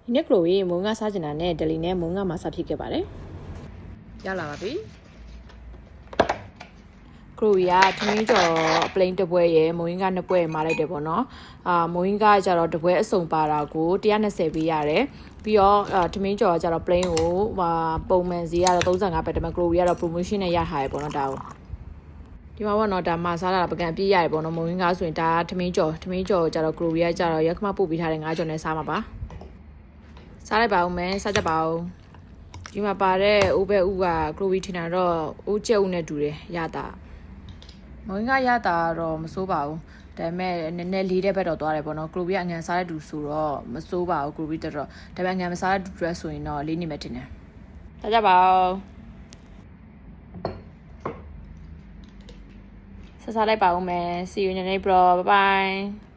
ဒီနေ့ကလိုကြီးမုံငါစားကျင်တာနဲ့ဒလီနဲ့မုံငါမှာစားဖြစ်ခဲ့ပါတယ်ရလာပါပြီကလိုကြီးကထမင်းကျော်ပလိန်တစ်ပွဲရယ်မုံငါနှစ်ပွဲမှာလိုက်တယ်ပေါ့နော်မုံငါကျတော့တစ်ပွဲအစုံပါတာကို120ပေးရတယ်ပြီးတော့ထမင်းကျော်ကျတော့ပလိန်ကိုပုံမှန်ဈေးကတော့35ပဲဒါပေမဲ့ကလိုကြီးကတော့ promotion နဲ့ရထားရပေါ့နော်ဒါကိုဒီမှာပေါ့နော်ဒါမှစားတာပကံပြည့်ရတယ်ပေါ့နော်မုံငါဆိုရင်ဒါထမင်းကျော်ကျတော့ကလိုကြီးကကျတော့ရက်ခမပို့ပေးထားတဲ့ငါးကျော်နဲ့စားမှာပါစားလိုက်ပါဦးမယ်စားကြပါဦးဒီမှာပါတဲ့အိုးပဲဥကကလိုဗီထင်တာတော့အိုးကျက်ဥနဲ့တူတယ်ရတာမုံငါရတာတော့မစိုးပါဘူးဒါပေမဲ့နည်းနည်းလေးတဲ့ဘက်တော့သွားတယ်ပေါ့နော်ကလိုဗီကအငံစားတဲ့တူဆိုတော့မစိုးပါဘူးကလိုဗီတော့ဒါပေမဲ့အငံမစားတဲ့တူတွေဆိုရင်တော့လေးနေမှထင်တယ်စားကြပါဦးစားလိုက်ပါဦးမယ် see you in the next bro bye bye